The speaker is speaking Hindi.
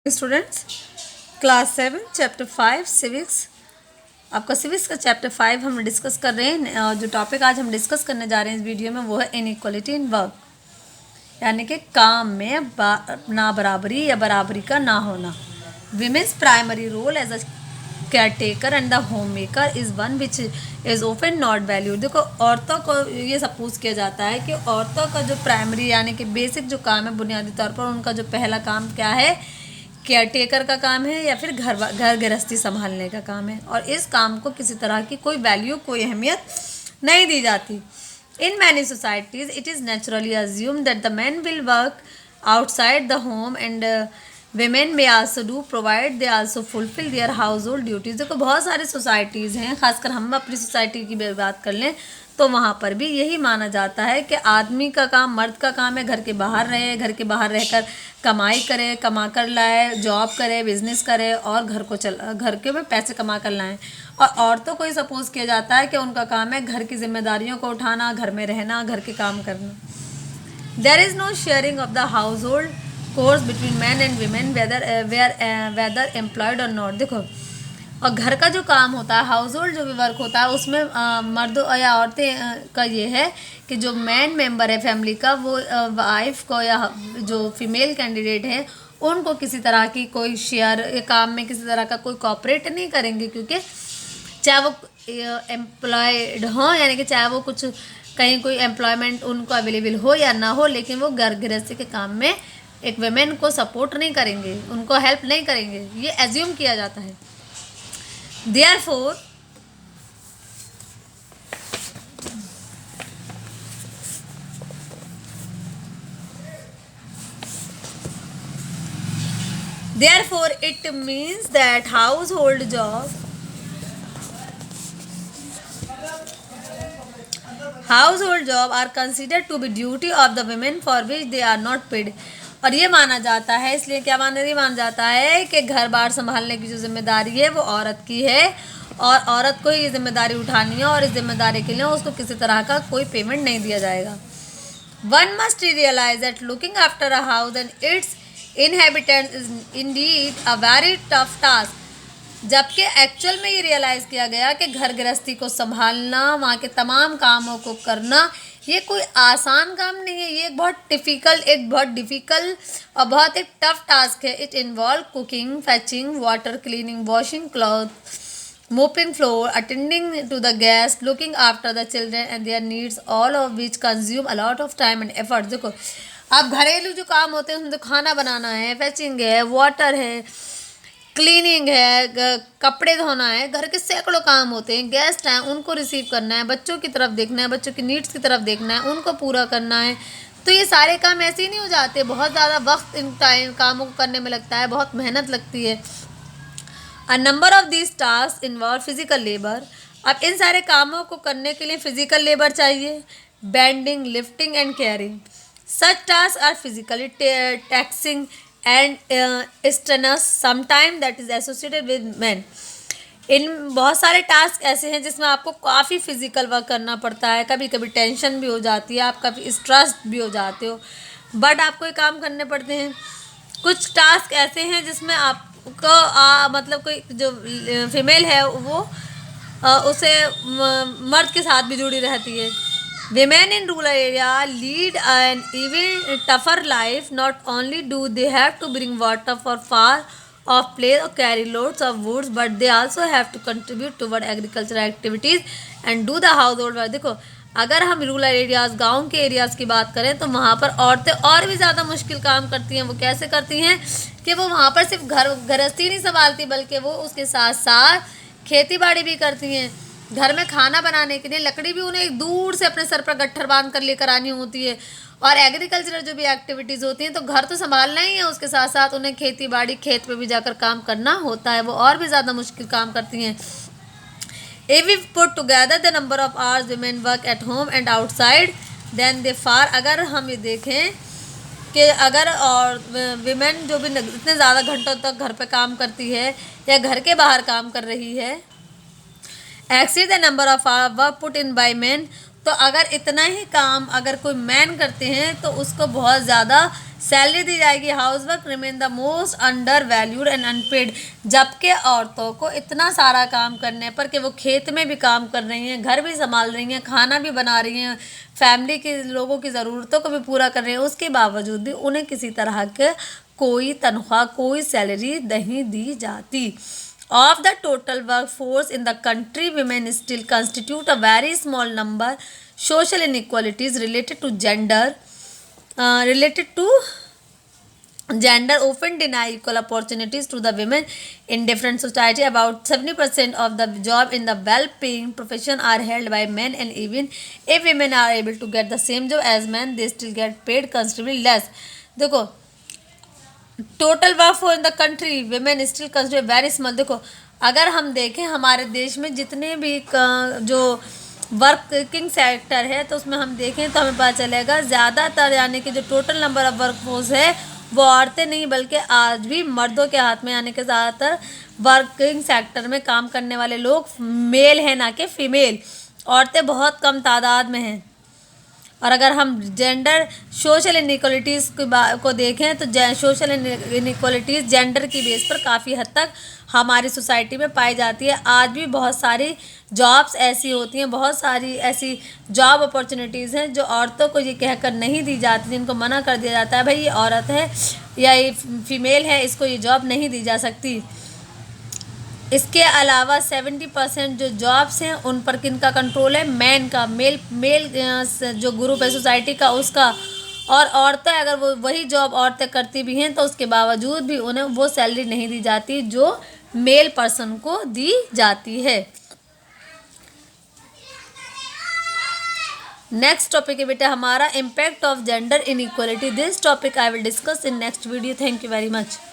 Students, class 7 chapter 5 civics. आपका सिविक्स का चैप्टर 5 हम डिस्कस कर रहे हैं और जो टॉपिक आज हम डिस्कस करने जा रहे हैं इस वीडियो में वो है इनइक्वालिटी इन वर्क, यानी कि काम में ना बराबरी या बराबरी का ना होना। Women's primary role as a caretaker and the homemaker is one which is often not valued. देखो, औरतों को ये सपोज किया जाता है कि औरतों का जो प्राइमरी यानी कि बेसिक जो काम है, बुनियादी तौर पर उनका जो पहला काम क्या है, केयर टेकर का काम है या फिर घर गृहस्थी संभालने का काम है, और इस काम को किसी तरह की कोई वैल्यू, कोई अहमियत नहीं दी जाती। In many societies it is naturally assume that the man will work outside the home and women में also do provide they also fulfil their household duties. देखो, बहुत सारी सोसाइटीज़ हैं, खासकर हम अपनी सोसाइटी की बात कर लें तो वहाँ पर भी यही माना जाता है कि आदमी का काम, मर्द का काम है घर के बाहर रहे, घर के बाहर रहकर कमाई करे, कमा कर लाए, जॉब करे, बिजनेस करे और घर के में पैसे कमा कर लाएं। और औरतों को ही सपोज किया जाता है कि उनका काम है घर की जिम्मेदारियों को उठाना, घर में रहना, घर के काम करना। There is no sharing of the household chores between man and women whether employed और नॉट। देखो, और घर का जो काम होता है, हाउस होल्ड जो भी वर्क होता है, उसमें मर्दों या औरतें का ये है कि जो मैन मेंबर है फैमिली का, वो वाइफ को या जो फीमेल कैंडिडेट है उनको किसी तरह की कोई शेयर काम में किसी तरह का कोई कॉपरेट नहीं करेंगे, क्योंकि चाहे वो एम्प्लॉयड हों, यानी कि चाहे वो कुछ कहीं कोई एम्प्लॉयमेंट उनको अवेलेबल हो या ना हो, लेकिन वो घर गृहस्थी के काम में एक वेमेन को सपोर्ट नहीं करेंगे, उनको हेल्प नहीं करेंगे, ये एज्यूम किया जाता है। Therefore, it means that household job are considered to be duty of the women for which they are not paid। और ये माना जाता है, इसलिए क्या माना जाता है कि घर बार संभालने की जो जिम्मेदारी है वो औरत की है और औरत को ही ये जिम्मेदारी उठानी है, और इस जिम्मेदारी के लिए उसको किसी तरह का कोई पेमेंट नहीं दिया जाएगा। One must realise that looking after a house and its inhabitants is indeed a very tough task. जबकि एक्चुअल में ये रियलाइज़ किया गया कि घर गृहस्थी को संभालना, वहाँ के तमाम कामों को करना, ये कोई आसान काम नहीं है, ये एक बहुत डिफ़िकल्ट और बहुत एक टफ टास्क है। It involve cooking, fetching water, cleaning, washing cloth, mopping floor, attending to the guest, looking after the children and their needs, all of which consume a lot of time and effort. देखो, अब घरेलू जो काम होते हैं उसमें तो खाना बनाना है, फैचिंग है, वाटर है, क्लीनिंग है, कपड़े धोना है, घर के सैकड़ों काम होते हैं, गेस्ट हैं उनको रिसीव करना है, बच्चों की तरफ देखना है, बच्चों की नीड्स की तरफ देखना है, उनको पूरा करना है। तो ये सारे काम ऐसे ही नहीं हो जाते, बहुत ज़्यादा वक्त इन कामों को करने में लगता है, बहुत मेहनत लगती है। A number of these task involve physical labour. अब इन सारे कामों को करने के लिए फिजिकल लेबर चाहिए, bending, lifting and carrying. Such task are physically taxing and strenuous sometime that is associated with man. इन बहुत सारे टास्क ऐसे हैं जिसमें आपको काफ़ी फिजिकल वर्क करना पड़ता है, कभी कभी टेंशन भी हो जाती है, आप कभी स्ट्रेस भी हो जाते हो, बट आपको ये काम करने पड़ते हैं। कुछ टास्क ऐसे हैं जिसमें आपको मतलब कोई जो फीमेल है वो उसे मर्द के साथ भी जुड़ी रहती है। Women in rural area lead an even tougher life. Not only do they have to bring water for far off place or carry loads of woods, but they also have to contribute toward agricultural activities and do the household work। देखो, अगर हम रूरल एरियाज़, गांव के एरियाज़ की बात करें तो वहाँ पर औरतें और भी ज़्यादा मुश्किल काम करती हैं। वो कैसे करती हैं कि वो वहाँ पर सिर्फ गृहस्थी नहीं संभालती, बल्कि वो उसके साथ साथ खेती बाड़ी भी करती हैं। घर में खाना बनाने के लिए लकड़ी भी उन्हें एक दूर से अपने सर पर गट्ठर बांध कर लेकर आनी होती है, और एग्रीकल्चरल जो भी एक्टिविटीज़ होती हैं, तो घर तो संभालना ही है, उसके साथ साथ उन्हें खेती बाड़ी, खेत में भी जाकर काम करना होता है, वो और भी ज़्यादा मुश्किल काम करती हैं। If we put together the number of hours women work at home and outside, then they far, अगर हम ये देखें कि अगर और विमेन जो भी इतने ज़्यादा घंटों तक घर पे काम करती है या घर के बाहर काम कर रही है, exceed the number of hour work put in by man, तो अगर इतना ही काम अगर कोई मैन करते हैं तो उसको बहुत ज़्यादा सैलरी दी जाएगी। House work remain the most undervalued and unpaid, जबकि औरतों को इतना सारा काम करने पर कि वो खेत में भी काम कर रही हैं, घर भी संभाल रही हैं, खाना भी बना रही हैं, फैमिली के लोगों की ज़रूरतों को भी पूरा कर रही हैं, उसके बावजूद भी उन्हें किसी तरह के कोई तनख्वाह, कोई सैलरी नहीं दी जाती। Of the total workforce in the country, women still constitute a very small number. Social inequalities related to gender often deny equal opportunities to the women in different society. About 70% of the job in the well-paying profession are held by men, and even if women are able to get the same job as men, they still get paid considerably less. देखो, total work for in the country women still consider very small. देखो, अगर हम देखें हमारे देश में जितने भी जो वर्किंग सेक्टर है, तो उसमें हम देखें तो हमें पता चलेगा ज़्यादातर, यानी कि जो total number of work force है वो औरतें नहीं बल्कि आज भी मर्दों के हाथ में, यानी कि ज़्यादातर वर्किंग सेक्टर में काम करने वाले लोग मेल हैं, ना कि फीमेल। औरतें बहुत कम तादाद में हैं। और अगर हम जेंडर सोशल इनइक्वालिटीज़ को देखें तो सोशल इनइक्वालिटीज़ जेंडर की बेस पर काफ़ी हद तक हमारी सोसाइटी में पाई जाती है। आज भी बहुत सारी जॉब्स ऐसी होती हैं, बहुत सारी ऐसी जॉब अपॉर्चुनिटीज़ हैं जो औरतों को ये कहकर नहीं दी जाती, जिनको मना कर दिया जाता है भाई ये औरत है या ये फीमेल है, इसको ये जॉब नहीं दी जा सकती। इसके अलावा 70% जो जॉब्स हैं उन पर किनका कंट्रोल है? मैन का, मेल जो ग्रुप है सोसाइटी का उसका। और औरतें, अगर वो वही जॉब औरतें करती भी हैं तो उसके बावजूद भी उन्हें वो सैलरी नहीं दी जाती जो मेल पर्सन को दी जाती है। नेक्स्ट टॉपिक है बेटा हमारा impact of gender inequality. This topic I will discuss in next video. Thank you very much.